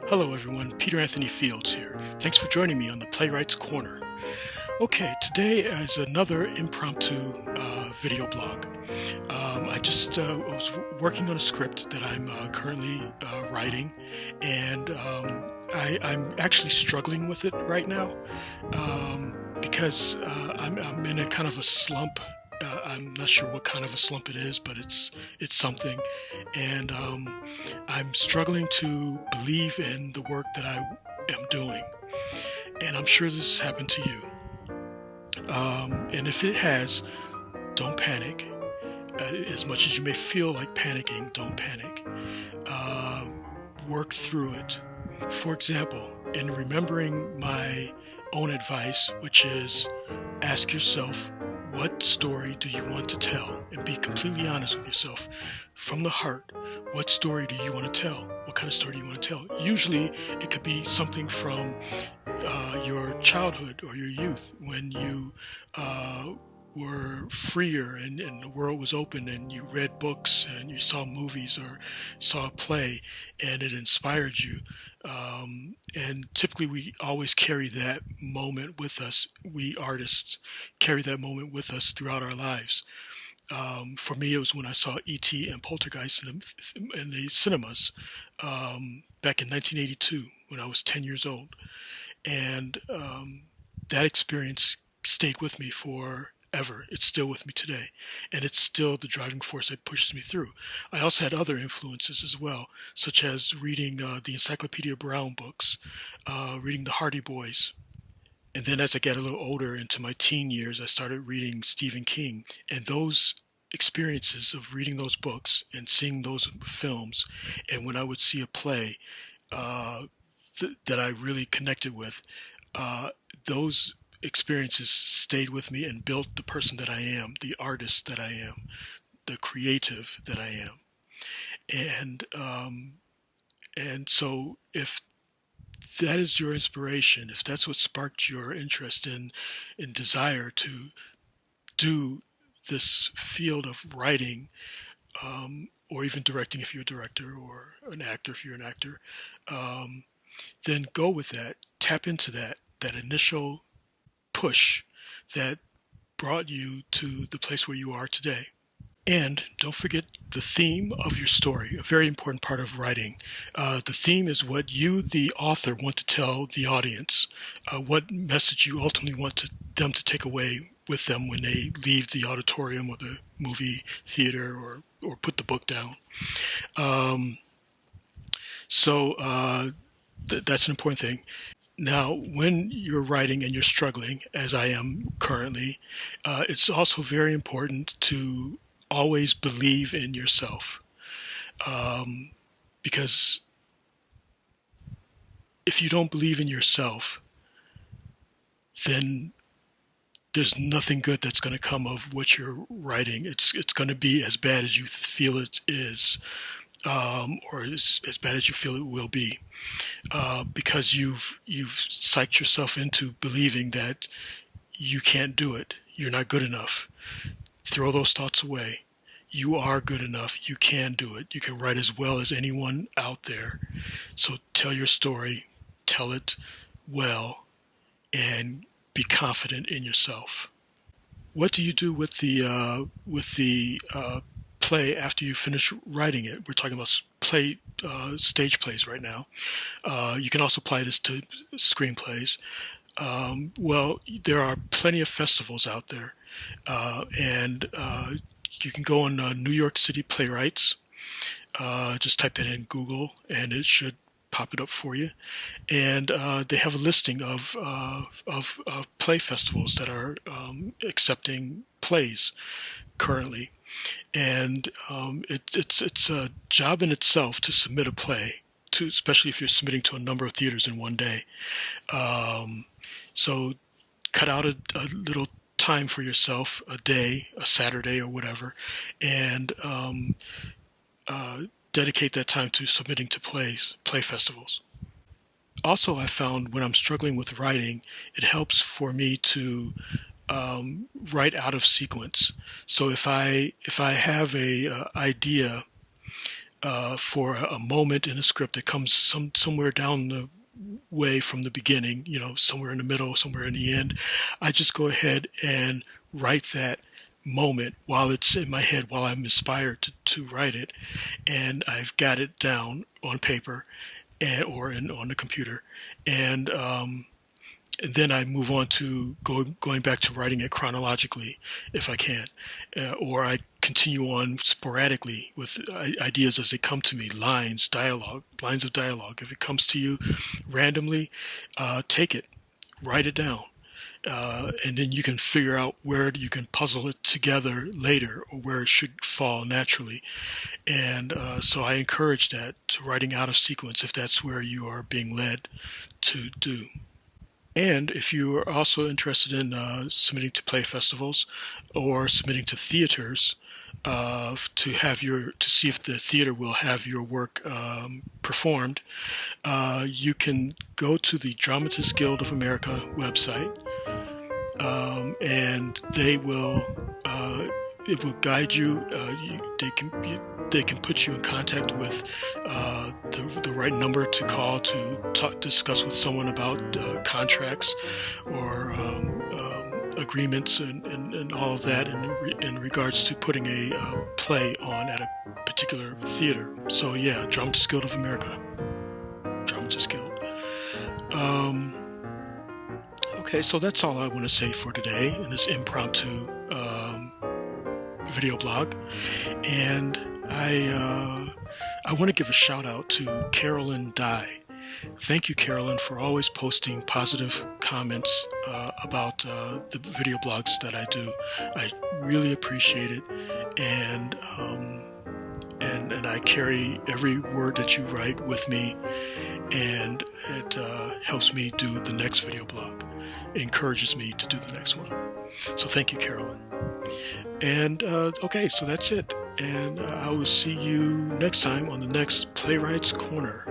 Hello everyone, Peter Anthony Fields here. Thanks for joining me on the Playwrights Corner. Okay, today is another impromptu video blog. I just was working on a script that I'm currently writing, and I'm actually struggling with it right now because I'm in a kind of a slump. I'm not sure what kind of a slump it is, but it's something, and I'm struggling to believe in the work that I am doing, and I'm sure this has happened to you. And if it has, don't panic. As much as you may feel like panicking, don't panic. Work through it. For example, in remembering my own advice, which is ask yourself, what story do you want to tell? And be completely honest with yourself from the heart. What story do you want to tell? What kind of story do you want to tell? Usually it could be something from your childhood or your youth when you were freer and the world was open and you read books and you saw movies or saw a play and it inspired you. And typically we always carry that moment with us. We artists carry that moment with us throughout our lives. For me, it was when I saw E.T. and Poltergeist in the cinemas back in 1982 when I was 10 years old. And that experience stayed with me forever. It's still with me today. And it's still the driving force that pushes me through. I also had other influences as well, such as reading the Encyclopedia Brown books, reading the Hardy Boys. And then as I got a little older into my teen years, I started reading Stephen King. And those experiences of reading those books and seeing those films, and when I would see a play that I really connected with, those experiences stayed with me and built the person that I am, the artist that I am, the creative that I am. And so if that is your inspiration, if that's what sparked your interest in desire to do this field of writing, or even directing if you're a director, or an actor if you're an actor, then go with that. Tap into that initial push that brought you to the place where you are today. And don't forget the theme of your story, a very important part of writing. The theme is what you, the author, want to tell the audience, what message you ultimately want them to take away with them when they leave the auditorium or the movie theater or put the book down. That's an important thing. Now, when you're writing and you're struggling, as I am currently, it's also very important to always believe in yourself. Because if you don't believe in yourself, then there's nothing good that's going to come of what you're writing. It's going to be as bad as you feel it is, or as bad as you feel it will be, because you've psyched yourself into believing that you can't do it. You're not good enough. Throw those thoughts away. You are good enough. You can do it. You can write as well as anyone out there. So tell your story, tell it well, and be confident in yourself. What do you do with the play after you finish writing it? We're talking about stage plays right now. You can also apply this to screenplays. Well, there are plenty of festivals out there, and you can go on New York City Playwrights. Just type that in Google, and it should pop it up for you. And they have a listing of play festivals that are accepting plays currently. And it's a job in itself to submit a play, especially if you're submitting to a number of theaters in one day. So cut out a little time for yourself, a day, a Saturday or whatever, and dedicate that time to submitting to play festivals. Also, I found when I'm struggling with writing, it helps for me to write out of sequence. So if I have a idea for a moment in a script that comes somewhere down the way from the beginning, somewhere in the middle, somewhere in the end, I just go ahead and write that moment while it's in my head, while I'm inspired to write it, and I've got it down on paper or on the computer, and then I move on to going back to writing it chronologically if I can, or I continue on sporadically with ideas as they come to me, lines of dialogue. If it comes to you randomly, take it, write it down, and then you can figure out where you can puzzle it together later, or where it should fall naturally. And so I encourage that, to writing out of sequence if that's where you are being led to do. And if you are also interested in submitting to play festivals or submitting to theaters to see if the theater will have your work performed, you can go to the Dramatists Guild of America website, and they will it will guide you. They can put you in contact with the right number to call to discuss with someone about contracts or agreements and all of that in regards to putting a play on at a particular theater. So yeah, Dramatists Guild of America, Dramatists Guild. Okay, so that's all I want to say for today in this impromptu video blog, and I want to give a shout out to Carolyn Dye. Thank you, Carolyn, for always posting positive comments about the video blogs that I do. I really appreciate it, and I carry every word that you write with me, and it helps me do the next video blog. It encourages me to do the next one. So thank you, Carolyn. And okay, so that's it. And I will see you next time on the next Playwrights Corner.